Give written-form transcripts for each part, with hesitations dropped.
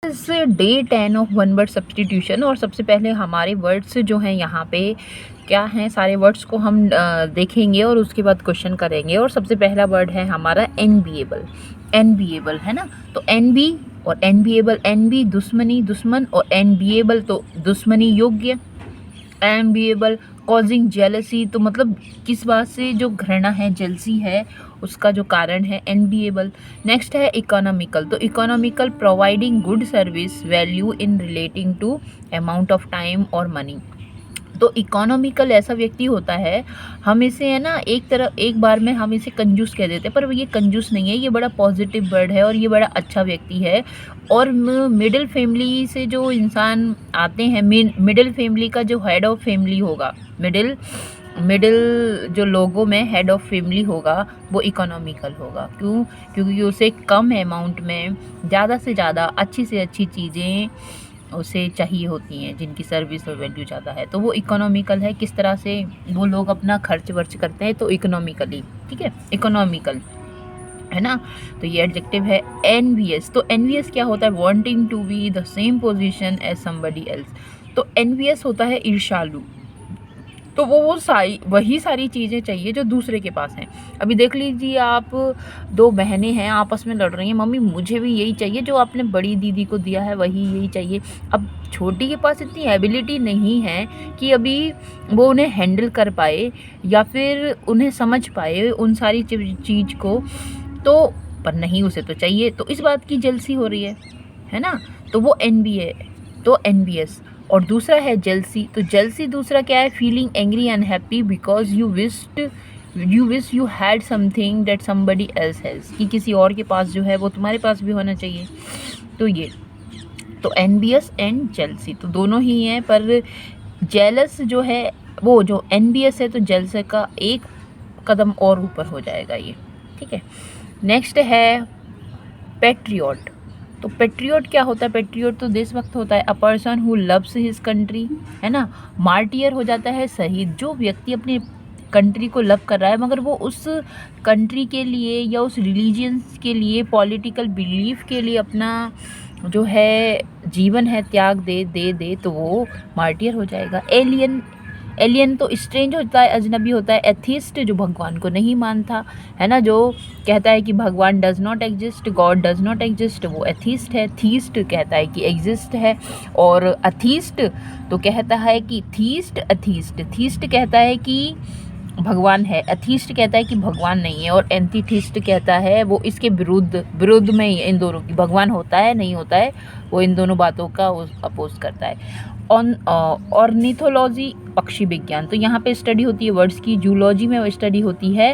Day 10 of one word substitution. और सबसे पहले हमारे वर्ड्स जो हैं यहाँ पे क्या हैं, सारे वर्ड्स को हम देखेंगे और उसके बाद क्वेश्चन करेंगे। और सबसे पहला वर्ड है हमारा एनबीएबल। एनबीएबल है ना, तो एनबी और एनबीएबल, एनबी दुश्मनी दुश्मन और एनबीएबल तो दुश्मनी योग्य। एनबीएबल कॉजिंग जेलसी, तो मतलब किस बात से जो घृणा है, जेलसी है, उसका जो कारण है एनबीएबल। नेक्स्ट है इकोनॉमिकल, तो economical providing good service value in relating to amount of time और मनी। तो इकोनॉमिकल ऐसा व्यक्ति होता है, हम इसे है ना एक बार में हम इसे कंजूस कह देते हैं, पर ये कंजूस नहीं है, ये बड़ा पॉजिटिव वर्ड है और ये बड़ा अच्छा व्यक्ति है। और मिडिल फैमिली से जो इंसान आते हैं, मिडिल फैमिली का जो हेड ऑफ फैमिली होगा, मिडिल जो लोगों में हेड ऑफ फैमिली होगा वो इकोनॉमिकल होगा। क्यों? क्योंकि उसे कम अमाउंट में ज़्यादा से ज़्यादा अच्छी से अच्छी चीज़ें उसे चाहिए होती हैं, जिनकी सर्विस और वैल्यू ज़्यादा है, तो वो इकोनॉमिकल है। किस तरह से वो लोग अपना खर्च वर्च करते हैं, तो इकोनॉमिकली, ठीक है, इकोनॉमिकल है ना। तो ये एडजेक्टिव है। एनवियस, तो एनवियस क्या होता है? Wanting to be the same position as somebody else. तो एनवियस होता है ईर्ष्यालु, तो वो वही सारी चीज़ें चाहिए जो दूसरे के पास हैं। अभी देख लीजिए, आप दो बहनें हैं, आपस में लड़ रही हैं, मम्मी मुझे भी यही चाहिए जो आपने बड़ी दीदी को दिया है, वही यही चाहिए। अब छोटी के पास इतनी एबिलिटी नहीं है कि अभी वो उन्हें हैंडल कर पाए या फिर उन्हें समझ पाए उन सारी चीज़ को, तो पर नहीं, उसे तो चाहिए, तो इस बात की जेलसी हो रही है ना। तो वो एनबीए, तो एनबीएस। और दूसरा है जेलसी, तो जेलसी दूसरा क्या है? Feeling angry unhappy because you wish you had something that somebody else has, कि किसी और के पास जो है वो तुम्हारे पास भी होना चाहिए। तो ये तो एनबीएस एंड जेलसी तो दोनों ही हैं, पर जेलस जो है, वो जो एनबीएस है, तो जेलस का एक कदम और ऊपर हो जाएगा ये, ठीक है। नेक्स्ट है पेट्रियट। तो पेट्रियट क्या होता है? पेट्रियट तो देशभक्त होता है। A person who loves his country, है ना। मार्टियर हो जाता है शहीद, जो व्यक्ति अपने कंट्री को लव कर रहा है मगर वो उस कंट्री के लिए या उस रिलीजियन के लिए, पॉलिटिकल बिलीफ के लिए अपना जो है जीवन है त्याग दे, तो वो मार्टियर हो जाएगा। एलियन तो स्ट्रेंज होता है, अजनबी होता है। एथिस्ट जो भगवान को नहीं मानता, है ना, जो कहता है कि भगवान does not exist, God does not exist, वो एथिस्ट है। थीस्ट कहता है कि एग्जिस्ट है, और अथीस्ट तो कहता है कि थीस्ट कहता है कि भगवान है, अथीस्ट कहता है कि भगवान नहीं है, और एंटीथीस्ट कहता है वो इसके विरुद्ध में ही, इन दोनों की, भगवान होता है नहीं होता है, वो इन दोनों बातों का अपोज करता है। ऑर्निथोलॉजी पक्षी विज्ञान, तो यहाँ पे स्टडी होती है वर्ड्स की। जूलॉजी में स्टडी होती है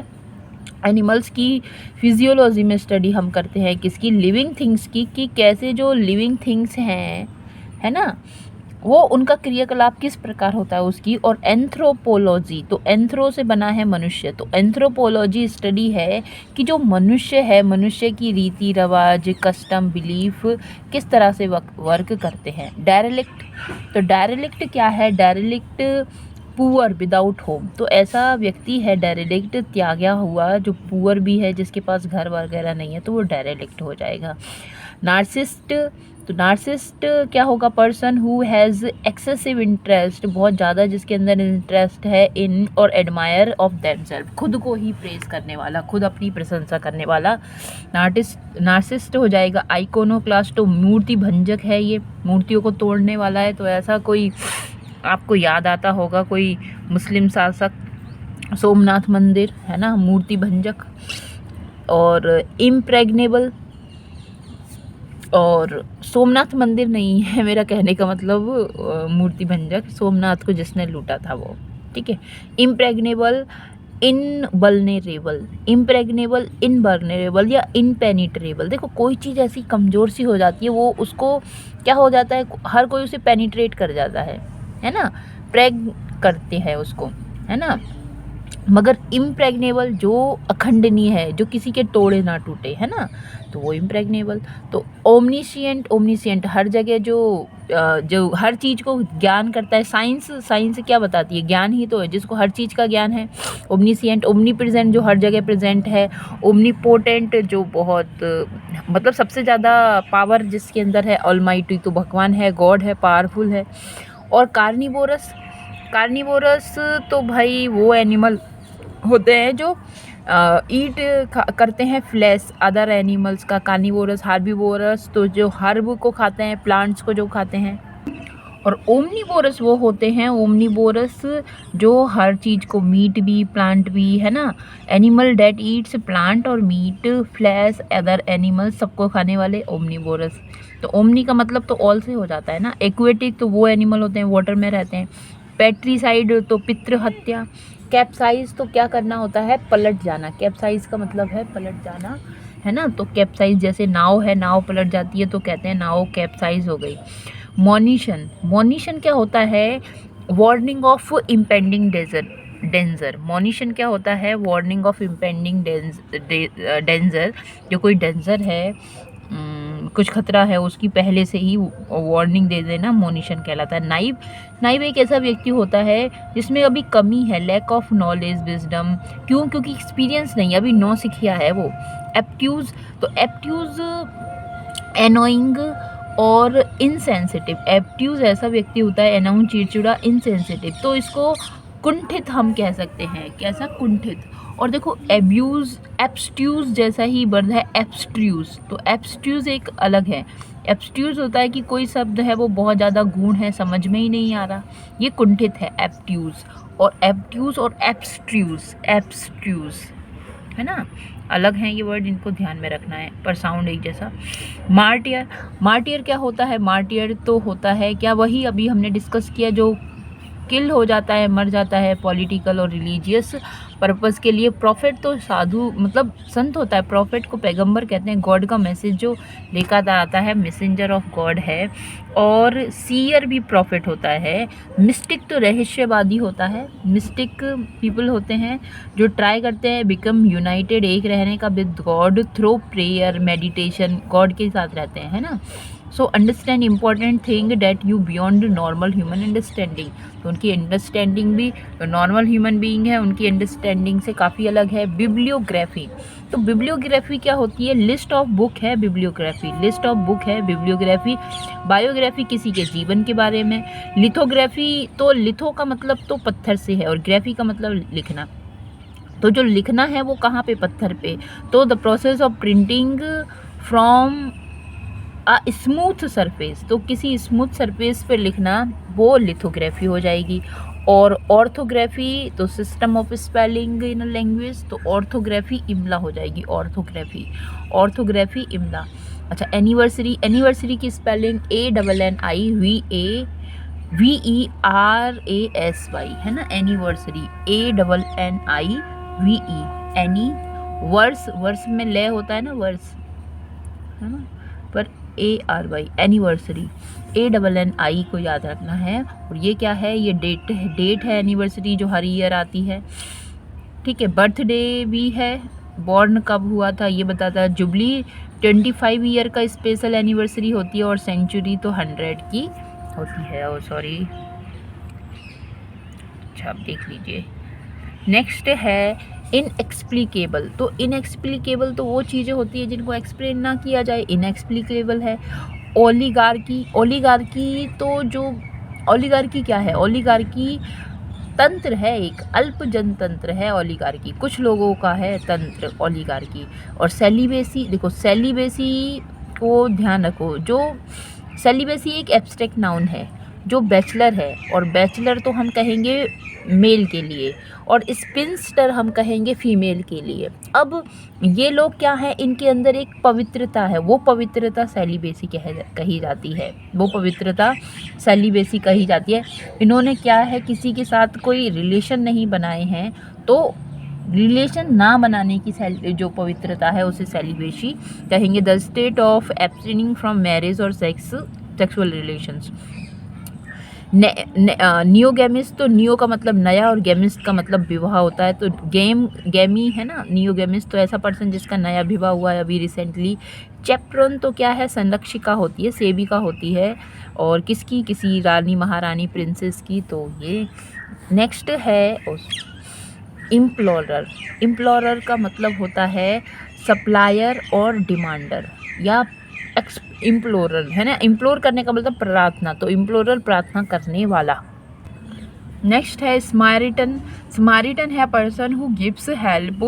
एनिमल्स की। फिजियोलॉजी में स्टडी हम करते हैं किसकी? लिविंग थिंग्स की, कि कैसे जो लिविंग थिंग्स हैं, है ना, वो उनका क्रियाकलाप किस प्रकार होता है उसकी। और एंथ्रोपोलॉजी, तो एंथ्रो से बना है मनुष्य, तो एंथ्रोपोलॉजी स्टडी है कि जो मनुष्य है, मनुष्य की रीति रिवाज, कस्टम, बिलीफ किस तरह से वर्क करते हैं। डेरेलिक्ट, तो डेरेलिक्ट क्या है? डेरेलिक्ट पुअर विदाउट होम, तो ऐसा व्यक्ति है डेरेलिक्ट, त्यागा हुआ, जो पुअर भी है, जिसके पास घर वगैरह नहीं है, तो वो डेरेलिक्ट हो जाएगा। नार्सिस्ट, तो नार्सिस्ट क्या होगा? Person who has excessive interest, बहुत ज़्यादा जिसके अंदर इंटरेस्ट है, इन और एडमायर ऑफ देमसेल्फ, खुद को ही प्रेज करने वाला, खुद अपनी प्रशंसा करने वाला नार्सिस्ट हो जाएगा। आइकोनोक्लास्ट, तो मूर्ति भंजक है, ये मूर्तियों को तोड़ने वाला है। तो ऐसा कोई आपको याद आता होगा कोई मुस्लिम शासक, सोमनाथ मंदिर, है ना, मूर्ति भंजक। और इम्प्रेग्नेबल, और सोमनाथ मंदिर नहीं है मेरा कहने का मतलब, मूर्ति भंजक सोमनाथ को जिसने लूटा था वो, ठीक है। इम्प्रेग्नेबल, इनवर्नेरेबल या इनपेनिट्रेबल। देखो कोई चीज़ ऐसी कमज़ोर सी हो जाती है, वो उसको क्या हो जाता है, हर कोई उसे पेनिट्रेट कर जाता है ना, प्रेग करते हैं उसको, है ना। मगर इम्प्रेग्नेबल जो अखंडनीय है, जो किसी के तोड़े ना टूटे, है ना, तो वो इम्प्रेग्नेबल। तो ओमनिशिएंट, हर जगह जो जो हर चीज़ को ज्ञान करता है। साइंस क्या बताती है? ज्ञान ही तो है, जिसको हर चीज़ का ज्ञान है। ओमनीसिएंट, ओमनी प्रेजेंट, जो हर जगह प्रेजेंट है। ओमनीपोटेंट, जो बहुत मतलब सबसे ज़्यादा पावर जिसके अंदर है। ऑलमाइटी, तो भगवान है, गॉड है, पावरफुल है। और कार्निवोरस, कार्निवोरस तो भाई वो एनिमल होते हैं जो ईट करते हैं फ्लैश अदर एनिमल्स का। कार्निवोरस, हार्बिवोरस तो जो हर्ब को खाते हैं, प्लांट्स को जो खाते हैं। और ओमनीवोरस वो होते हैं, ओमनीवोरस जो हर चीज़ को, मीट भी, प्लांट भी, है ना। एनिमल डेट ईट्स प्लांट और मीट, फ्लैश, अदर एनिमल्स, सबको खाने वाले ओमनीवोरस। तो ओमनी का मतलब तो ऑल से हो जाता है ना। एक्वेटिक तो वो एनिमल होते हैं वाटर में रहते हैं। पेट्रीसाइड तो पितृ हत्या। कैप्साइज तो क्या करना होता है? पलट जाना। कैप्साइज का मतलब है पलट जाना, है ना। तो कैप्साइज, जैसे नाव है, नाव पलट जाती है तो कहते हैं नाव कैप्साइज हो गई। मॉनिशन, मॉनिशन क्या होता है? Warning of impending danger. Monition क्या होता है? Warning of impending danger. जो कोई डेंजर है, कुछ खतरा है, उसकी पहले से ही वार्निंग दे देना मोनिशन कहलाता है। नाइव, नाइव एक ऐसा व्यक्ति होता है जिसमें अभी कमी है, लैक ऑफ नॉलेज, विजडम। क्यों? क्योंकि एक्सपीरियंस नहीं, अभी नौ सिखिया है वो। एप्ट्यूज, तो एप्ट्यूज एनोइंग और इनसेंसिटिव। एप्ट्यूज ऐसा व्यक्ति होता है, एनाउन चिड़चिड़ा, इनसेंसिटिव, तो इसको कुंठित हम कह सकते हैं। कैसा? कुंठित। और देखो एब्यूज, एब्स्ट्यूज जैसा ही वर्ड है एब्स्ट्रूज, तो एब्स्ट्यूज एक अलग है। एब्स्ट्यूज होता है कि कोई शब्द है वो बहुत ज़्यादा गूढ़ है, समझ में ही नहीं आ रहा, ये कुंठित है एब्ट्यूज। और एब्ट्यूज और एब्स्ट्रूज, एब्स्ट्रूज, है ना, अलग हैं ये वर्ड, इनको ध्यान में रखना है, पर साउंड एक जैसा। मार्टियर, मार्टियर क्या होता है? मार्टियर तो होता है क्या? वही अभी हमने डिस्कस किया, जो किल हो जाता है, मर जाता है पॉलिटिकल और रिलीजियस पर्पस के लिए। प्रॉफिट तो साधु मतलब संत होता है, प्रॉफिट को पैगंबर कहते हैं, गॉड का मैसेज जो लेकर आता है, मैसेंजर ऑफ गॉड है। और सीयर भी प्रॉफिट होता है। मिस्टिक तो रहस्यवादी होता है, मिस्टिक पीपल होते हैं जो ट्राई करते हैं बिकम यूनाइटेड, एक रहने का with God through prayer, meditation, God के साथ रहते हैं, है ना। So understand important thing date you beyond normal human understanding, तो उनकी अंडरस्टैंडिंग भी, नॉर्मल ह्यूमन बीइंग है उनकी अंडरस्टैंडिंग से काफ़ी अलग है। बिब्लियोग्राफी, तो बिब्लियोग्राफी क्या होती है? लिस्ट ऑफ बुक है बिब्लियोग्राफी, लिस्ट ऑफ बुक है बिब्लियोग्राफी। बायोग्राफी किसी के जीवन के बारे में। लिथोग्राफी, तो लिथो का मतलब तो पत्थर से है और ग्राफी का मतलब लिखना, तो जो लिखना है वो कहाँ पे? पत्थर पे। तो the process of printing from smooth surface, तो किसी स्मूथ सरफेस पे लिखना वो लिथोग्राफी हो जाएगी। और ऑर्थोग्राफी तो system of spelling in language, तो ऑर्थोग्राफी इमला हो जाएगी, ऑर्थोग्राफी, ऑर्थोग्राफी इमला। अच्छा, एनिवर्सरी, एनिवर्सरी की स्पेलिंग ANNIVERSY है ना, anniversary ANNIVE, any. Verse, verse में ले होता है ना, वर्स, है ना, पर ARY, एनिवर्सरी, ANNI को याद रखना है। और ये क्या है? ये डेट है, डेट है एनिवर्सरी जो हर ईयर आती है, ठीक है। बर्थडे भी है, बॉर्न कब हुआ था ये बताता है। जुबली 25 ईयर का स्पेशल एनिवर्सरी होती है, और सेंचुरी तो 100 की होती है। और सॉरी, अच्छा आप देख लीजिए। नेक्स्ट है इनएक्सप्लिकेबल, तो इनएक्सप्लिकेबल तो वो चीज़ें होती है जिनको एक्सप्लेन ना किया जाए, इनएक्सप्लिकेबल है। ओलिगार्की, ओलिगार्की तो जो, ओलिगार्की क्या है? ओलिगार्की तंत्र है, एक अल्प जनतंत्र है ओलिगार्की, कुछ लोगों का है तंत्र ओलिगार्की। और सेलिबेसी, देखो सेलिबेसी को ध्यान रखो, जो सेलिबेसी एक एब्स्ट्रैक्ट नाउन है, जो बैचलर है, और बैचलर तो हम कहेंगे मेल के लिए, और स्पिंस्टर हम कहेंगे फीमेल के लिए। अब ये लोग क्या है? इनके अंदर एक पवित्रता है, वो पवित्रता सेलिबेसी कही जाती है, वो पवित्रता सेलिबेसी कही जाती है। इन्होंने क्या है? किसी के साथ कोई रिलेशन नहीं बनाए हैं, तो रिलेशन ना बनाने की जो पवित्रता है उसे सेलिबेसी कहेंगे। The state of abstaining from marriage और सेक्सुअल रिलेशंस। नियोगेमिस्ट, तो नियो का मतलब नया और गेमिस्ट का मतलब विवाह होता है, तो गेमी है ना, नियोगेमिस्ट तो ऐसा पर्सन जिसका नया विवाह हुआ है अभी रिसेंटली। चैपरन तो क्या है, संरक्षिका होती है, सेविका होती है, और किसकी, किसी रानी महारानी प्रिंसेस की। तो ये नेक्स्ट है इम्प्लोरर। इम्प्लोरर का मतलब होता है सप्लायर और डिमांडर, या इम्प्लोरर है ना, इम्प्लोर करने का मतलब प्रार्थना, तो इम्प्लोरर प्रार्थना करने वाला। नेक्स्ट है स्मारिटन। स्मारिटन है person who gives help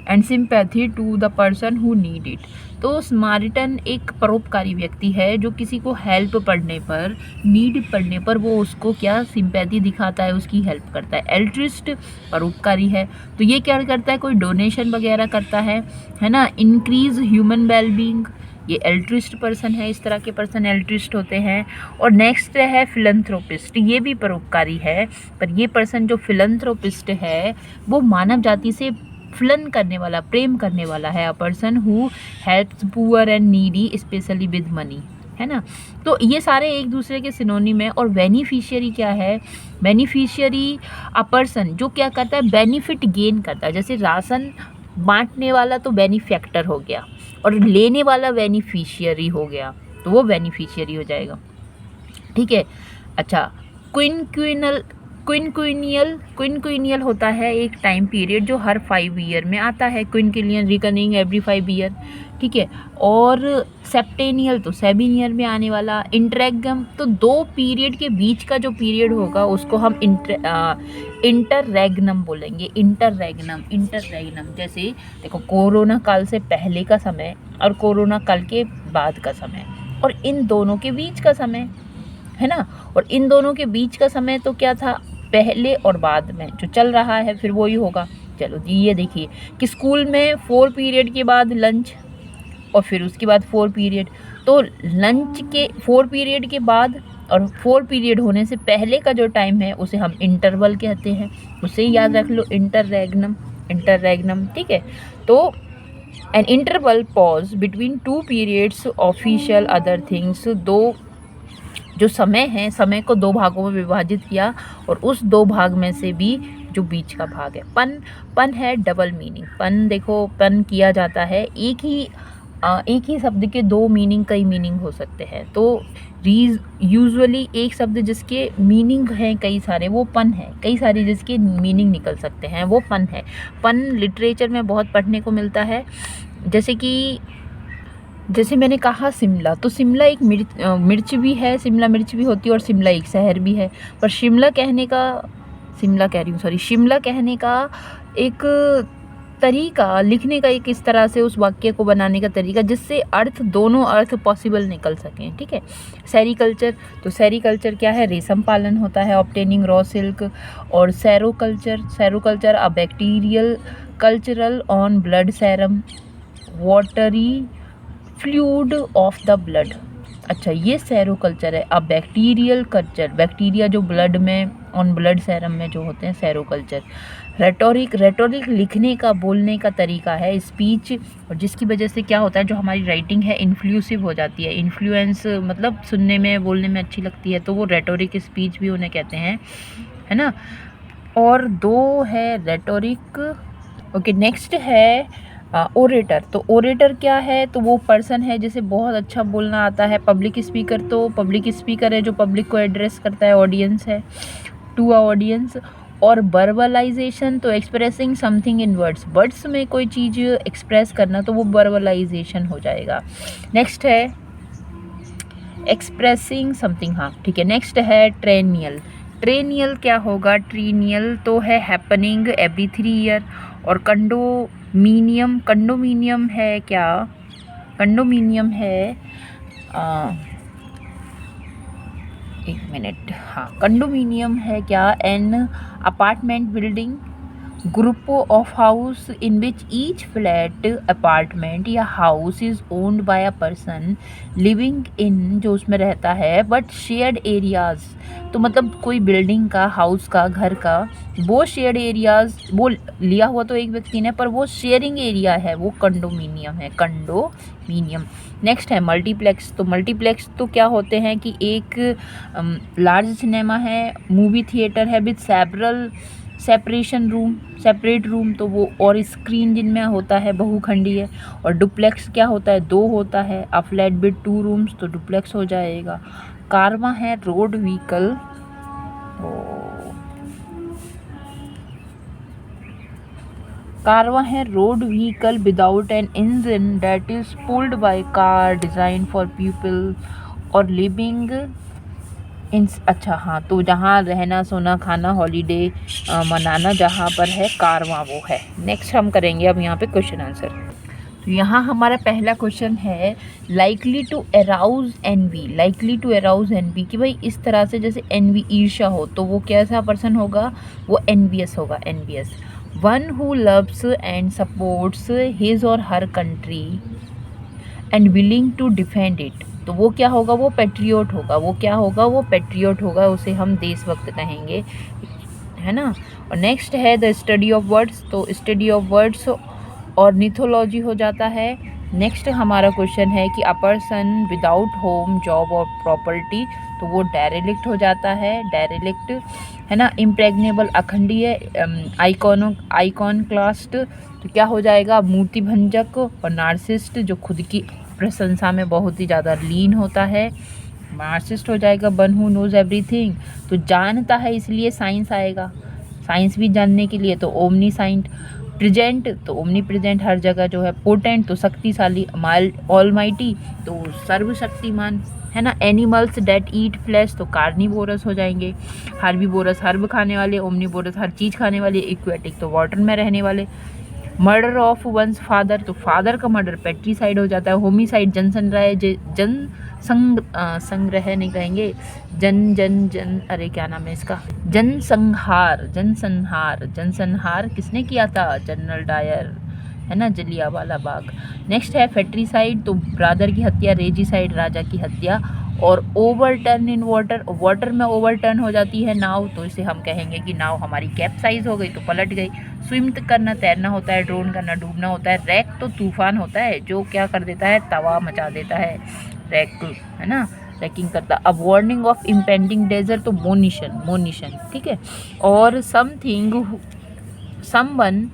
and sympathy to the person who need it. तो स्मारिटन एक परोपकारी व्यक्ति है जो किसी को हेल्प पड़ने पर, नीड पड़ने पर वो उसको क्या, सिंपैथी दिखाता है, उसकी हेल्प करता है। एल्ट्रिस्ट परोपकारी है, तो ये क्या करता है, कोई डोनेशन वगैरह करता है ना। इंक्रीज ह्यूमन वेलबींग, ये एल्ट्रिस्ट पर्सन है, इस तरह के पर्सन एल्ट्रिस्ट होते हैं। और नेक्स्ट है फिलंथ्रोपिस्ट, ये भी परोपकारी है, पर ये पर्सन जो फिलंथ्रोपिस्ट है वो मानव जाति से फिलन करने वाला, प्रेम करने वाला है। A person who helps poor and needy specially with money, है ना। तो ये सारे एक दूसरे के सिनोनिम है। और बेनिफिशियरी क्या है, बेनिफिशियरी अ पर्सन जो क्या करता है, बेनिफिट गेन करता है। जैसे राशन बांटने वाला तो बेनिफैक्टर हो गया, और लेने वाला बेनिफिशियरी हो गया, तो वो बेनिफिशियरी हो जाएगा, ठीक है। अच्छा, क्विनक्विनियल होता है एक टाइम पीरियड जो हर 5 ईयर में आता है। क्विनक्विनियल रिकनिंग एवरी 5 ईयर, ठीक है। और सेप्टेनियल तो 7 ईयर में आने वाला। इंटररेगनम तो 2 पीरियड के बीच का जो पीरियड होगा उसको हम इंटररेगनम बोलेंगे। इंटररेगनम जैसे देखो, कोरोना काल से पहले का समय और कोरोना काल के बाद का समय, और इन दोनों के बीच का समय, है ना। और इन दोनों के बीच का समय तो क्या था, पहले और बाद में जो चल रहा है फिर वही होगा। चलो जी, ये देखिए कि स्कूल में 4 पीरियड के बाद लंच, और फिर उसके बाद 4 पीरियड, तो लंच के 4 पीरियड के बाद और 4 पीरियड होने से पहले का जो टाइम है उसे हम इंटरवल कहते हैं। उसे याद रख लो, इंटररेगनम, ठीक है। तो an interval pause between 2 periods official other things, दो जो समय है, समय को 2 भागों में विभाजित किया, और उस 2 भाग में से भी जो बीच का भाग है। पन है डबल मीनिंग। पन देखो, पन किया जाता है, एक ही शब्द के 2 मीनिंग, कई मीनिंग हो सकते हैं। तो यूजुअली एक शब्द जिसके मीनिंग हैं कई सारे, वो पन है। कई सारे जिसके मीनिंग निकल सकते हैं, वो पन है। पन लिटरेचर में बहुत पढ़ने को मिलता है। जैसे मैंने कहा शिमला, तो शिमला एक मिर्च भी है, शिमला मिर्च भी होती है, और शिमला एक शहर भी है। पर शिमला कहने का एक तरीका, लिखने का एक इस तरह से उस वाक्य को बनाने का तरीका जिससे दोनों अर्थ पॉसिबल निकल सकें, ठीक है। सेरीकल्चर, तो सेरीकल्चर क्या है, रेशम पालन होता है, ऑब्टेनिंग रॉ सिल्क। और seroculture a bacterial cultural on blood serum watery fluid of the blood. अच्छा, ये सेरोकल्चर है। अब बैक्टीरियल कल्चर, बैक्टीरिया जो ब्लड में, ऑन ब्लड सेरम में जो होते हैं, सेरोकल्चर। रेटोरिक लिखने का, बोलने का तरीका है, स्पीच, और जिसकी वजह से क्या होता है, जो हमारी राइटिंग है इन्फ्लूसिव हो जाती है। इन्फ्लुएंस मतलब सुनने में, बोलने में अच्छी लगती है, तो वो रेटोरिक स्पीच भी उन्हें कहते हैं, है ना। और 2 है रेटोरिक। ओके, नेक्स्ट है ओरेटर। तो ओरेटर क्या है, तो वो पर्सन है जिसे बहुत अच्छा बोलना आता है। पब्लिक स्पीकर, तो पब्लिक स्पीकर है जो पब्लिक को एड्रेस करता है, ऑडियंस है, टू अ ऑडियंस। और वर्बलाइजेशन, तो एक्सप्रेसिंग समथिंग इन वर्ड्स में कोई चीज़ एक्सप्रेस करना, तो वो वर्बलाइजेशन हो जाएगा। नेक्स्ट है एक्सप्रेसिंग समथिंग, हाँ ठीक है। नेक्स्ट है ट्रेनियल क्या होगा, ट्रीनियल तो है हैपनिंग एवरी 3 ईयर। और कंडोमिनियम है क्या, कंडोमिनियम है एक मिनट, हाँ, कंडोमिनियम है क्या, an apartment building group of house in which each flat, apartment या house is owned by a person living in, जो उसमें रहता है, बट शेयर्ड एरियाज़, तो मतलब कोई बिल्डिंग का, हाउस का, घर का, वो शेयर्ड एरियाज़, वो लिया हुआ तो एक व्यक्ति ने, पर वो शेयरिंग एरिया है, वो कंडोमिनियम है, कंडोमिनियम। नेक्स्ट है मल्टीप्लेक्स। तो मल्टीप्लेक्स तो क्या होते हैं कि एक लार्ज सिनेमा है, मूवी थिएटर है with separation room, separate room तो वो, और स्क्रीन जिनमें होता है बहुखंडी है। और डुप्लेक्स क्या होता है, 2 होता है। अ फ्लैट विद 2 रूम्स तो डुप्लेक्स हो जाएगा। कारवां है रोड व्हीकल, तो कारवां है road vehicle without an engine that is pulled by car design for people और लिविंग इन। अच्छा हाँ, तो जहाँ रहना सोना खाना हॉलीडे मनाना जहाँ पर है कारवां वो है। नेक्स्ट हम करेंगे अब यहाँ पे क्वेश्चन आंसर। तो यहाँ हमारा पहला क्वेश्चन है likely to arouse envy, likely to arouse envy कि भाई इस तरह से जैसे एनवी ईर्ष्या हो तो वो कैसा पर्सन होगा, वो एनवियस होगा, envious. One who loves and supports his or her country and willing to defend it, तो वो क्या होगा, वो पेट्रियोट होगा। वो क्या होगा, वो पेट्रियोट होगा, उसे हम देशभक्त कहेंगे, है ना। और नेक्स्ट है द स्टडी ऑफ वर्ड्स, तो स्टडी ऑफ वर्ड्स और मिथोलॉजी हो जाता है। नेक्स्ट हमारा क्वेश्चन है कि a person without home job और प्रॉपर्टी, तो वो डेरेलिक्ट हो जाता है, डेरेलिक्ट, है ना। इम्प्रेग्नेबल अखंडीय, आइकॉन क्लास्ट, तो क्या हो जाएगा, मूर्ति भंजक। और नार्सिस्ट जो खुद की प्रशंसा में बहुत ही ज़्यादा लीन होता है, नार्सिस्ट हो जाएगा। वन हु नोज एवरीथिंग, तो जानता है इसलिए साइंस आएगा, साइंस भी जानने के लिए तो ओमनी साइंट। प्रेजेंट तो ओमनी प्रेजेंट हर जगह जो है। पोटेंट तो शक्तिशाली, ऑलमाइटी तो सर्वशक्तिमान, है ना। एनिमल्स डेट ईट फ्लैश तो कार्निवोरस हो जाएंगे। हार्बीवोरस हर्ब खाने वाले, ओमनीवोरस हर चीज़ खाने वाले। इक्वेटिक तो वाटर में रहने वाले। मर्डर ऑफ वंस फादर, तो फादर का मर्डर पेट्रीसाइड हो जाता है। होमिसाइड संग्रह नहीं कहेंगे, अरे क्या नाम है इसका, जनसंहार किसने किया था, जनरल डायर, है ना, जलियांवाला बाग। नेक्स्ट है फेट्रीसाइड, तो ब्रादर की हत्या। रेजिसाइड राजा की हत्या। और ओवरटर्न इन वाटर, वाटर में ओवरटर्न हो जाती है नाव, तो इसे हम कहेंगे कि नाव हमारी कैप्साइज हो गई, तो पलट गई। स्विम करना तैरना होता है, ड्रोन करना डूबना होता है। रैक तो तूफान होता है जो क्या कर देता है, तवा मचा देता है, रैक, है ना, रैकिंग करता। अब वार्निंग ऑफ इम्पेंडिंग डेजर तो मोनिशन, ठीक है। और someone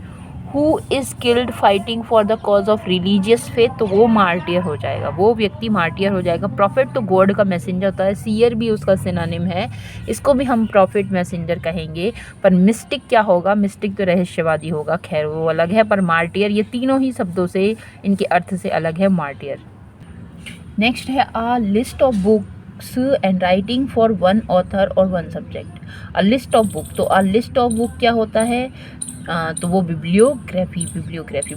who is killed fighting for the cause of religious faith, तो वो मार्टियर हो जाएगा, वो व्यक्ति मार्टियर हो जाएगा। प्रॉफिट तो गॉड का मैसेंजर होता है। सीयर भी उसका सिनोनिम है, इसको भी हम प्रॉफिट मैसेंजर कहेंगे। पर मिस्टिक क्या होगा, मिस्टिक तो रहस्यवादी होगा, खैर वो अलग है। पर मार्टियर, ये तीनों ही शब्दों से इनके अर्थ से अलग है मार्टियर। नेक्स्ट है a list of books and writing for one author or one subject. A list of book, तो अ लिस्ट ऑफ बुक क्या होता है, तो वो बिब्लियोग्राफी